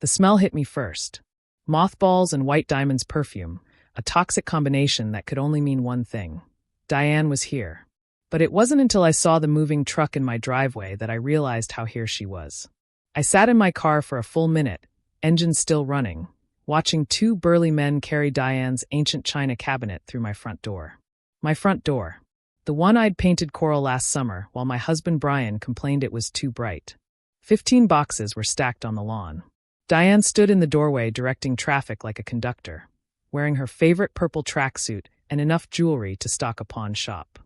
The smell hit me first. Mothballs and White Diamonds perfume, a toxic combination that could only mean one thing. Diane was here. But it wasn't until I saw the moving truck in my driveway that I realized how here she was. I sat in my car for a full minute, engine still running, watching two burly men carry Diane's ancient china cabinet through my front door. My front door. The one I'd painted coral last summer while my husband Brian complained it was too bright. 15 boxes were stacked on the lawn. Diane stood in the doorway directing traffic like a conductor, wearing her favorite purple tracksuit and enough jewelry to stock a pawn shop.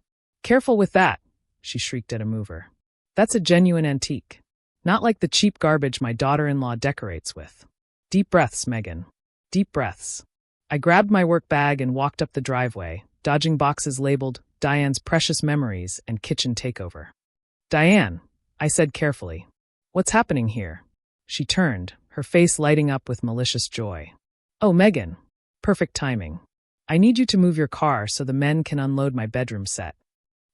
"Careful with that," she shrieked at a mover. "That's a genuine antique. Not like the cheap garbage my daughter-in-law decorates with." Deep breaths, Megan. Deep breaths. I grabbed my work bag and walked up the driveway, dodging boxes labeled Diane's Precious Memories and Kitchen Takeover. "Diane," I said carefully. "What's happening here?" She turned, her face lighting up with malicious joy. "Oh, Megan. Perfect timing. I need you to move your car so the men can unload my bedroom set."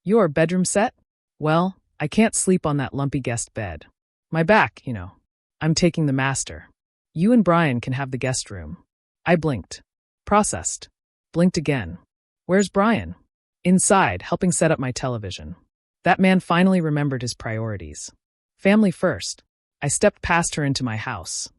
"Your bedroom set?" "Well, I can't sleep on that lumpy guest bed. My back, you know. I'm taking the master. You and Brian can have the guest room." I blinked. Processed. Blinked again. "Where's Brian?" "Inside, helping set up my television." That man finally remembered his priorities. Family first. I stepped past her into my house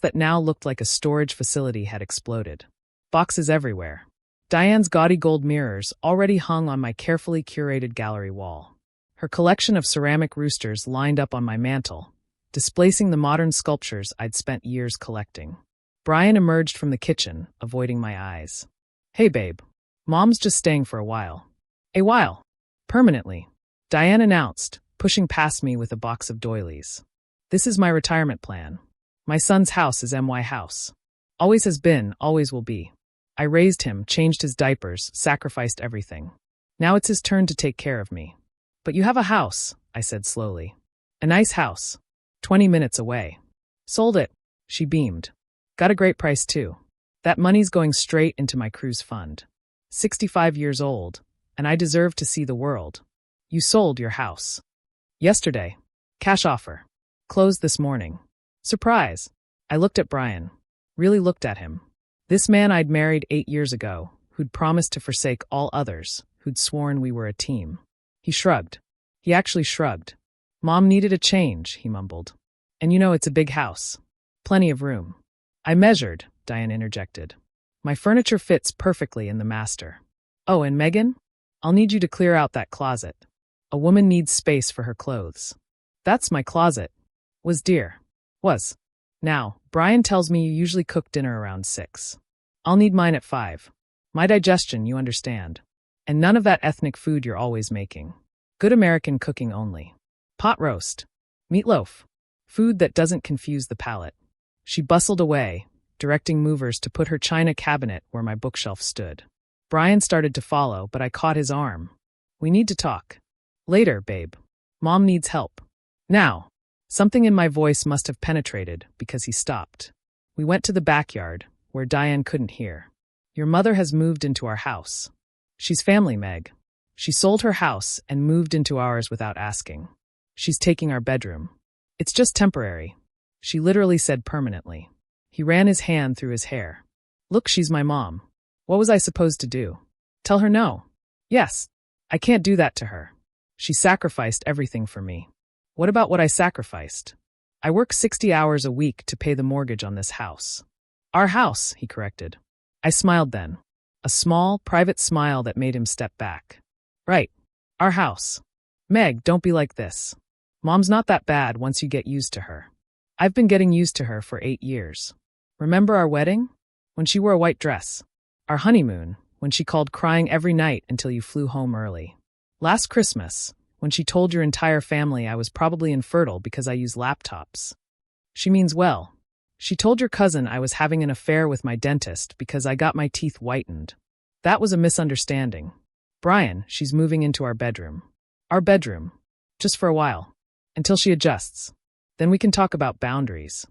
that now looked like a storage facility had exploded. Boxes everywhere. Diane's gaudy gold mirrors already hung on my carefully curated gallery wall. Her collection of ceramic roosters lined up on my mantel, displacing the modern sculptures I'd spent years collecting. Brian emerged from the kitchen, avoiding my eyes. "Hey, babe. Mom's just staying for a while." "A while?" "Permanently," Diane announced, pushing past me with a box of doilies. "This is my retirement plan. My son's house is my house. Always has been, always will be. I raised him, changed his diapers, sacrificed everything. Now it's his turn to take care of me." "But you have a house," I said slowly. "A nice house. 20 minutes away." "Sold it," she beamed. "Got a great price too. That money's going straight into my cruise fund. 65 years old, and I deserve to see the world." "You sold your house." "Yesterday. Cash offer. Closed this morning." "Surprise." I looked at Brian. Really looked at him. This man I'd married 8 years ago, who'd promised to forsake all others, who'd sworn we were a team. He shrugged. He actually shrugged. "Mom needed a change," he mumbled. "And you know it's a big house. Plenty of room." "I measured," Diane interjected. "My furniture fits perfectly in the master." "Oh, and Megan? I'll need you to clear out that closet. A woman needs space for her clothes." "That's my closet." Was dear. Was. Now, Brian tells me you usually cook dinner around 6. I'll need mine at 5. My digestion, you understand. And none of that ethnic food you're always making. Good American cooking only. Pot roast. Meatloaf. Food that doesn't confuse the palate. She bustled away, directing movers to put her china cabinet where my bookshelf stood. Brian started to follow, but I caught his arm. "We need to talk." "Later, babe. Mom needs help." "Now." Something in my voice must have penetrated because he stopped. We went to the backyard, where Diane couldn't hear. "Your mother has moved into our house. She's family, Meg. She sold her house and moved into ours without asking. She's taking our bedroom. It's just temporary." She literally said permanently. He ran his hand through his hair. "Look, she's my mom. What was I supposed to do? Tell her no?" "Yes. I can't do that to her. She sacrificed everything for me." "What about what I sacrificed?" "I work 60 hours a week to pay the mortgage on this house." "Our house," he corrected. I smiled then. A small, private smile that made him step back. "Right. Our house. Meg, don't be like this. Mom's not that bad once you get used to her. I've been getting used to her for 8 years. Remember our wedding? When she wore a white dress. Our honeymoon, when she called crying every night until you flew home early. Last Christmas, when she told your entire family I was probably infertile because I use laptops. She means well. She told your cousin I was having an affair with my dentist because I got my teeth whitened. That was a misunderstanding. Brian, she's moving into our bedroom. Our bedroom. Just for a while. Until she adjusts. Then we can talk about boundaries.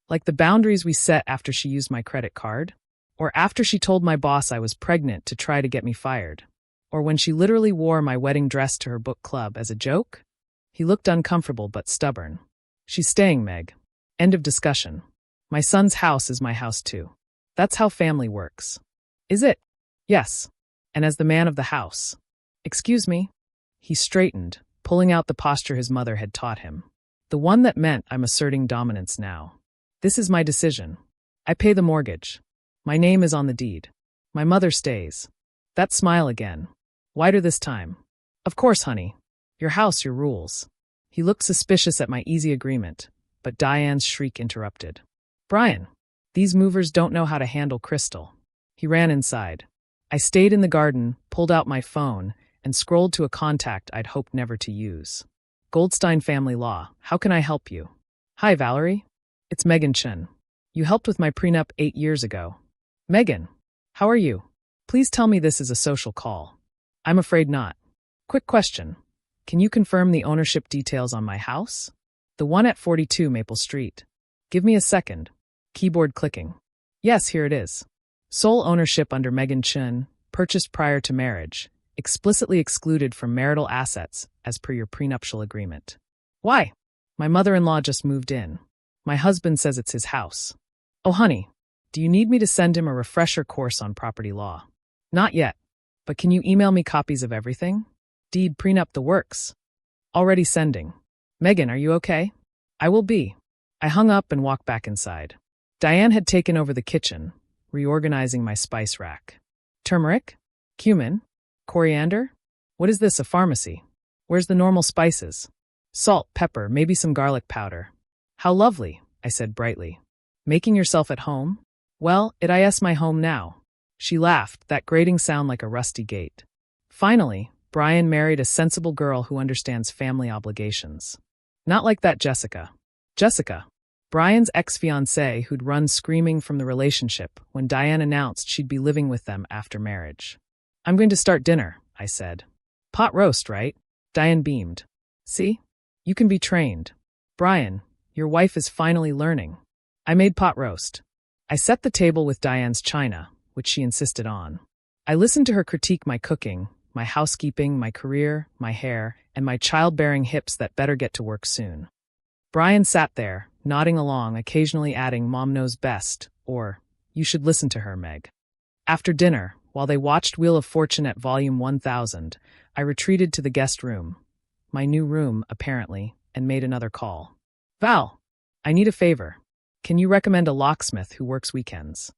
Like the boundaries we set after she used my credit card? Or after she told my boss I was pregnant to try to get me fired? Or when she literally wore my wedding dress to her book club as a joke? He looked uncomfortable but stubborn. She's staying, Meg. End of discussion. My son's house is my house too. That's how family works. Is it? Yes. And as the man of the house. Excuse me? He straightened, pulling out the posture his mother had taught him. The one that meant I'm asserting dominance now. This is my decision. I pay the mortgage. My name is on the deed. My mother stays. That smile again. Wider this time. Of course, honey. Your house, your rules. He looked suspicious at my easy agreement, but Diane's shriek interrupted. Brian, these movers don't know how to handle Crystal. He ran inside. I stayed in the garden, pulled out my phone, and scrolled to a contact I'd hoped never to use. Goldstein Family Law, how can I help you? Hi, Valerie. It's Megan Chen. You helped with my prenup 8 years ago. Megan, how are you? Please tell me this is a social call. I'm afraid not. Quick question. Can you confirm the ownership details on my house? The one at 42 Maple Street. Give me a second. Keyboard clicking. Yes, here it is. Sole ownership under Megan Chen, purchased prior to marriage, explicitly excluded from marital assets as per your prenuptial agreement. Why? My mother-in-law just moved in. My husband says it's his house. Oh, honey, do you need me to send him a refresher course on property law? Not yet. But can you email me copies of everything? Deed, prenup, the works. Already sending. Megan, are you okay? I will be. I hung up and walked back inside. Diane had taken over the kitchen, reorganizing my spice rack. Turmeric? Cumin? Coriander? What is this, a pharmacy? Where's the normal spices? Salt, pepper, maybe some garlic powder. How lovely, I said brightly. Making yourself at home? Well, it is my home now. She laughed, that grating sound like a rusty gate. Finally, Brian married a sensible girl who understands family obligations. Not like that Jessica. Jessica, Brian's ex-fiancée who'd run screaming from the relationship when Diane announced she'd be living with them after marriage. I'm going to start dinner, I said. Pot roast, right? Diane beamed. See? You can be trained. Brian, your wife is finally learning. I made pot roast. I set the table with Diane's china, which she insisted on. I listened to her critique my cooking, my housekeeping, my career, my hair, and my childbearing hips that better get to work soon. Brian sat there, nodding along, occasionally adding "Mom knows best," or "You should listen to her, Meg." After dinner, while they watched Wheel of Fortune at volume 1000, I retreated to the guest room, my new room, apparently, and made another call. Val, I need a favor. Can you recommend a locksmith who works weekends?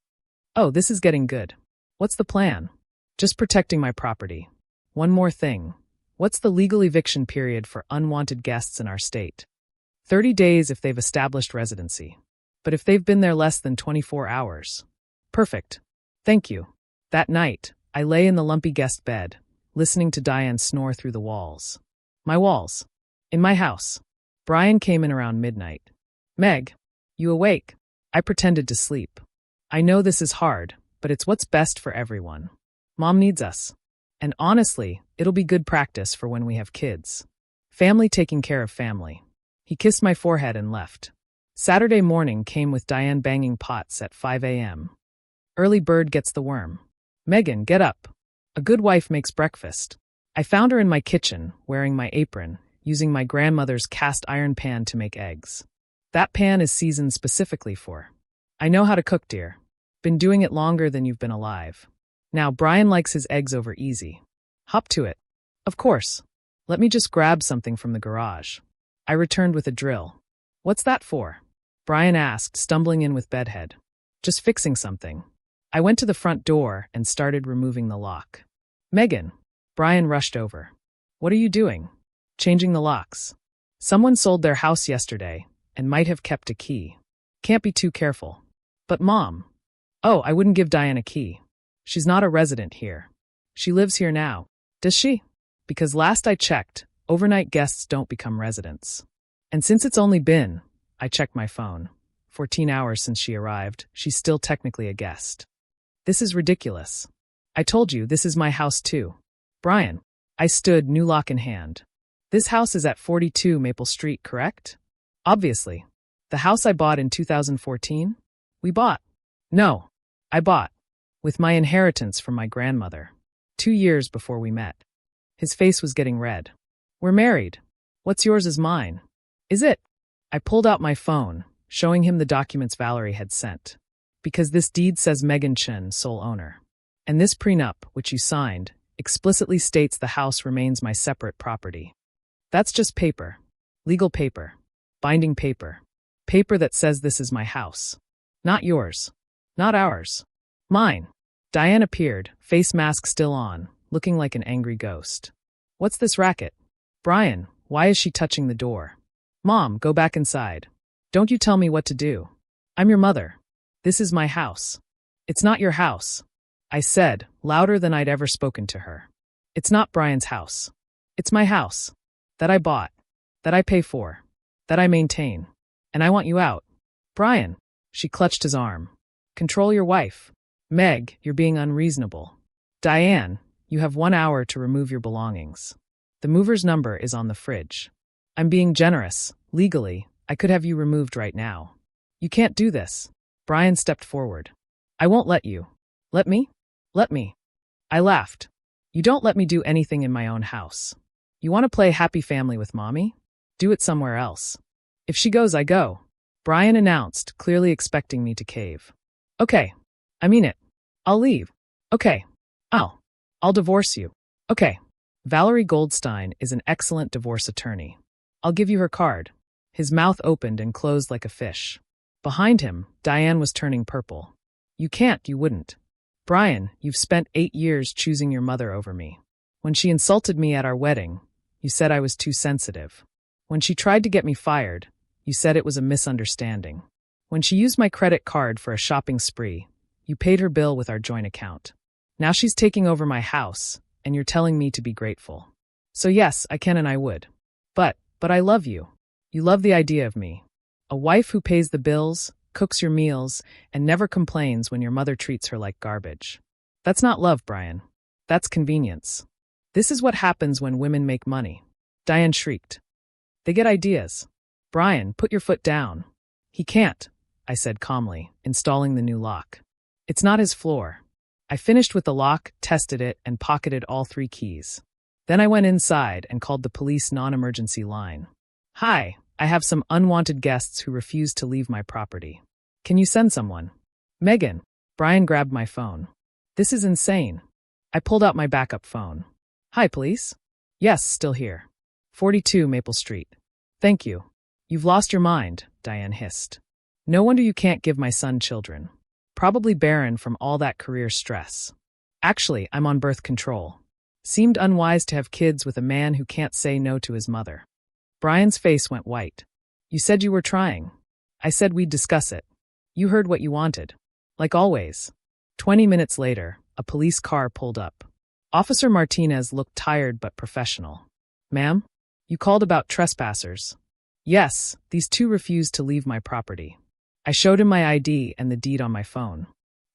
Oh, this is getting good. What's the plan? Just protecting my property. One more thing. What's the legal eviction period for unwanted guests in our state? 30 days if they've established residency. But if they've been there less than 24 hours. Perfect. Thank you. That night, I lay in the lumpy guest bed, listening to Diane snore through the walls. My walls. In my house. Brian came in around midnight. Meg, you awake? I pretended to sleep. I know this is hard, but it's what's best for everyone. Mom needs us. And honestly, it'll be good practice for when we have kids. Family taking care of family. He kissed my forehead and left. Saturday morning came with Diane banging pots at 5 a.m. Early bird gets the worm. Megan, get up. A good wife makes breakfast. I found her in my kitchen, wearing my apron, using my grandmother's cast iron pan to make eggs. That pan is seasoned specifically for. I know how to cook, dear. Been doing it longer than you've been alive. Now Brian likes his eggs over easy. Hop to it. Of course. Let me just grab something from the garage. I returned with a drill. What's that for? Brian asked, stumbling in with bedhead. Just fixing something. I went to the front door and started removing the lock. Megan. Brian rushed over. What are you doing? Changing the locks. Someone sold their house yesterday and might have kept a key. Can't be too careful. But Mom. Oh, I wouldn't give Diane a key. She's not a resident here. She lives here now. Does she? Because last I checked, overnight guests don't become residents. And since it's only been, I checked my phone, 14 hours since she arrived, she's still technically a guest. This is ridiculous. I told you, this is my house too. Brian. I stood, new lock in hand. This house is at 42 Maple Street, correct? Obviously. The house I bought in 2014? We bought. No. I bought. With my inheritance from my grandmother. 2 years before we met. His face was getting red. We're married. What's yours is mine. Is it? I pulled out my phone, showing him the documents Valerie had sent. Because this deed says Megan Chen, sole owner. And this prenup, which you signed, explicitly states the house remains my separate property. That's just paper. Legal paper. Binding paper. Paper that says this is my house. Not yours. Not ours. Mine. Diane appeared, face mask still on, looking like an angry ghost. What's this racket? Brian, why is she touching the door? Mom, go back inside. Don't you tell me what to do. I'm your mother. This is my house. It's not your house. I said, louder than I'd ever spoken to her. It's not Brian's house. It's my house. That I bought. That I pay for. That I maintain. And I want you out. Brian. She clutched his arm. Control your wife. Meg, you're being unreasonable. Diane, you have 1 hour to remove your belongings. The mover's number is on the fridge. I'm being generous. Legally, I could have you removed right now. You can't do this. Brian stepped forward. I won't let you. Let me? Let me. I laughed. You don't let me do anything in my own house. You want to play happy family with mommy? Do it somewhere else. If she goes, I go. Brian announced, clearly expecting me to cave. Okay. I mean it. I'll leave. Okay. I'll divorce you. Okay. Valerie Goldstein is an excellent divorce attorney. I'll give you her card. His mouth opened and closed like a fish. Behind him, Diane was turning purple. You can't, you wouldn't. Brian, you've spent 8 years choosing your mother over me. When she insulted me at our wedding, you said I was too sensitive. When she tried to get me fired, you said it was a misunderstanding. When she used my credit card for a shopping spree, you paid her bill with our joint account. Now she's taking over my house, and you're telling me to be grateful. So yes, I can and I would. But I love you. You love the idea of me. A wife who pays the bills, cooks your meals, and never complains when your mother treats her like garbage. That's not love, Brian. That's convenience. This is what happens when women make money. Diane shrieked. They get ideas. Brian, put your foot down. He can't, I said calmly, installing the new lock. It's not his floor. I finished with the lock, tested it, and pocketed all 3 keys. Then I went inside and called the police non-emergency line. Hi, I have some unwanted guests who refuse to leave my property. Can you send someone? Megan. Brian grabbed my phone. This is insane. I pulled out my backup phone. Hi, police? Yes, still here. 42 Maple Street. Thank you. You've lost your mind, Diane hissed. No wonder you can't give my son children. Probably barren from all that career stress. Actually, I'm on birth control. Seemed unwise to have kids with a man who can't say no to his mother. Brian's face went white. You said you were trying. I said we'd discuss it. You heard what you wanted. Like always. 20 minutes later, a police car pulled up. Officer Martinez looked tired but professional. Ma'am? You called about trespassers. Yes, these 2 refused to leave my property. I showed him my ID and the deed on my phone.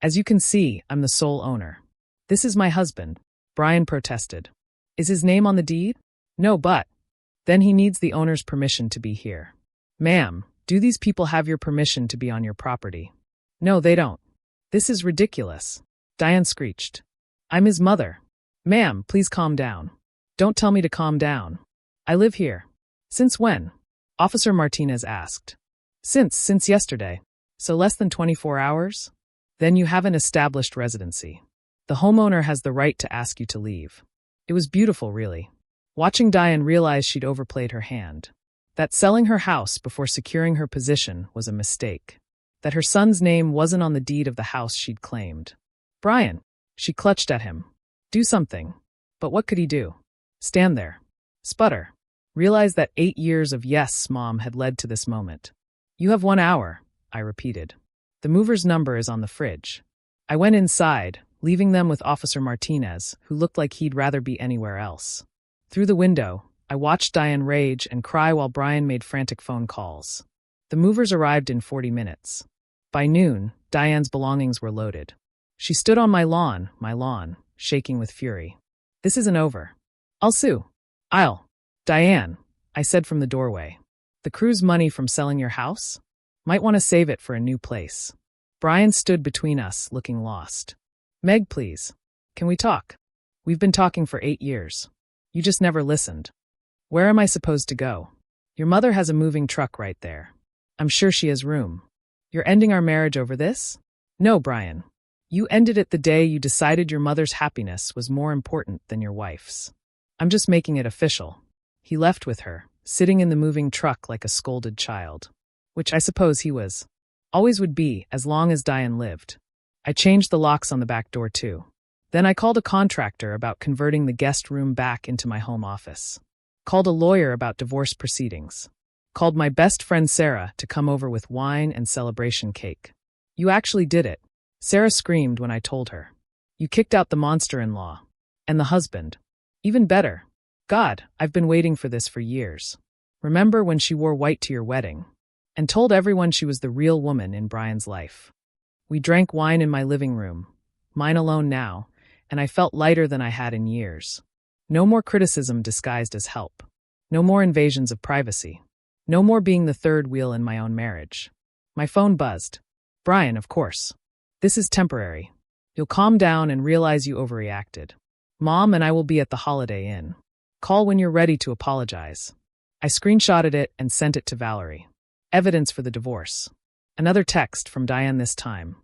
As you can see, I'm the sole owner. This is my husband. Brian protested. Is his name on the deed? No, but. Then he needs the owner's permission to be here. Ma'am, do these people have your permission to be on your property? No, they don't. This is ridiculous. Diane screeched. I'm his mother. Ma'am, please calm down. Don't tell me to calm down. I live here. Since when? Officer Martinez asked. Since yesterday. So less than 24 hours? Then you have an established residency. The homeowner has the right to ask you to leave. It was beautiful, really. Watching Diane realize she'd overplayed her hand. That selling her house before securing her position was a mistake. That her son's name wasn't on the deed of the house she'd claimed. Brian. She clutched at him. Do something. But what could he do? Stand there. Sputter. Realize that 8 years of yes, Mom, had led to this moment. You have 1 hour, I repeated. The mover's number is on the fridge. I went inside, leaving them with Officer Martinez, who looked like he'd rather be anywhere else. Through the window, I watched Diane rage and cry while Brian made frantic phone calls. The movers arrived in 40 minutes. By noon, Diane's belongings were loaded. She stood on my lawn, shaking with fury. This isn't over. I'll sue. Diane, I said from the doorway. The crew's money from selling your house? Might want to save it for a new place. Brian stood between us, looking lost. Meg, please. Can we talk? We've been talking for 8 years. You just never listened. Where am I supposed to go? Your mother has a moving truck right there. I'm sure she has room. You're ending our marriage over this? No, Brian. You ended it the day you decided your mother's happiness was more important than your wife's. I'm just making it official. He left with her, sitting in the moving truck like a scolded child. Which I suppose he was. Always would be, as long as Diane lived. I changed the locks on the back door too. Then I called a contractor about converting the guest room back into my home office. Called a lawyer about divorce proceedings. Called my best friend Sarah to come over with wine and celebration cake. You actually did it. Sarah screamed when I told her. You kicked out the monster-in-law. And the husband. Even better. God, I've been waiting for this for years. Remember when she wore white to your wedding? And told everyone she was the real woman in Brian's life. We drank wine in my living room, mine alone now, and I felt lighter than I had in years. No more criticism disguised as help. No more invasions of privacy. No more being the third wheel in my own marriage. My phone buzzed. Brian, of course. This is temporary. You'll calm down and realize you overreacted. Mom and I will be at the Holiday Inn. Call when you're ready to apologize. I screenshotted it and sent it to Valerie. Evidence for the divorce. Another text from Diane this time.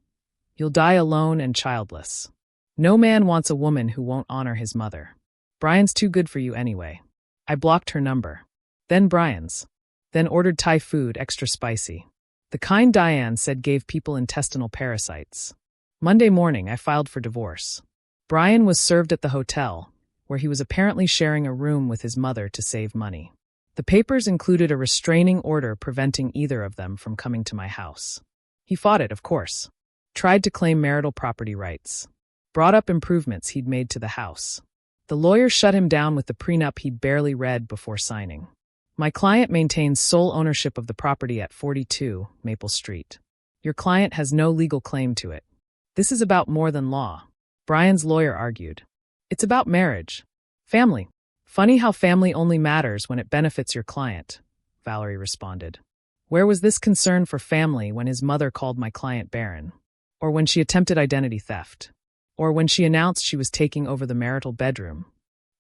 You'll die alone and childless. No man wants a woman who won't honor his mother. Brian's too good for you anyway. I blocked her number. Then Brian's. Then ordered Thai food extra spicy. The kind Diane said gave people intestinal parasites. Monday morning, I filed for divorce. Brian was served at the hotel, where he was apparently sharing a room with his mother to save money. The papers included a restraining order preventing either of them from coming to my house. He fought it, of course. Tried to claim marital property rights. Brought up improvements he'd made to the house. The lawyer shut him down with the prenup he'd barely read before signing. My client maintains sole ownership of the property at 42 Maple Street. Your client has no legal claim to it. This is about more than law. Brian's lawyer argued. It's about marriage. Family. Funny how family only matters when it benefits your client, Valerie responded. Where was this concern for family when his mother called my client barren? Or when she attempted identity theft? Or when she announced she was taking over the marital bedroom?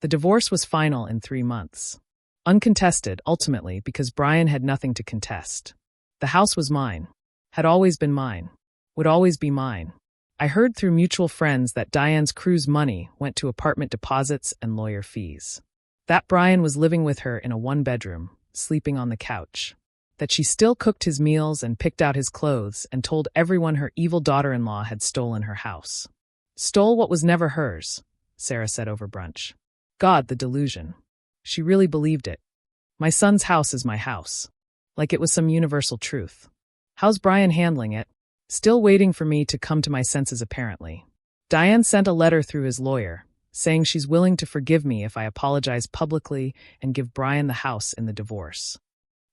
The divorce was final in 3 months. Uncontested, ultimately, because Brian had nothing to contest. The house was mine. Had always been mine. Would always be mine. I heard through mutual friends that Diane's cruise money went to apartment deposits and lawyer fees. That Brian was living with her in a one-bedroom, sleeping on the couch. That she still cooked his meals and picked out his clothes and told everyone her evil daughter-in-law had stolen her house. Stole what was never hers, Sarah said over brunch. God, the delusion. She really believed it. My son's house is my house. Like it was some universal truth. How's Brian handling it? Still waiting for me to come to my senses apparently. Diane sent a letter through his lawyer, saying she's willing to forgive me if I apologize publicly and give Brian the house in the divorce.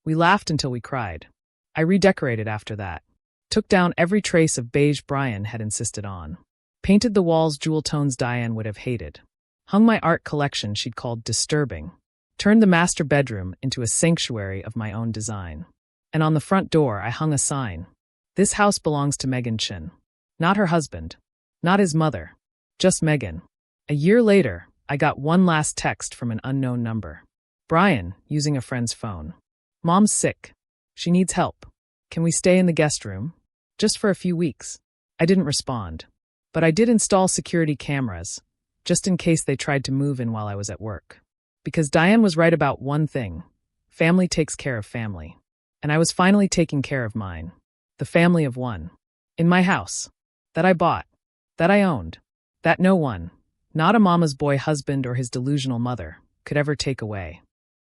We laughed until we cried. I redecorated after that. Took down every trace of beige Brian had insisted on. Painted the walls jewel tones Diane would have hated. Hung my art collection she'd called disturbing. Turned the master bedroom into a sanctuary of my own design. And on the front door I hung a sign. This house belongs to Megan Chin. Not her husband. Not his mother. Just Megan. A year later, I got one last text from an unknown number. Brian, using a friend's phone. Mom's sick. She needs help. Can we stay in the guest room? Just for a few weeks. I didn't respond. But I did install security cameras, just in case they tried to move in while I was at work. Because Diane was right about one thing. Family takes care of family. And I was finally taking care of mine. The family of one. In my house. That I bought. That I owned. That no one, not a mama's boy husband or his delusional mother, could ever take away.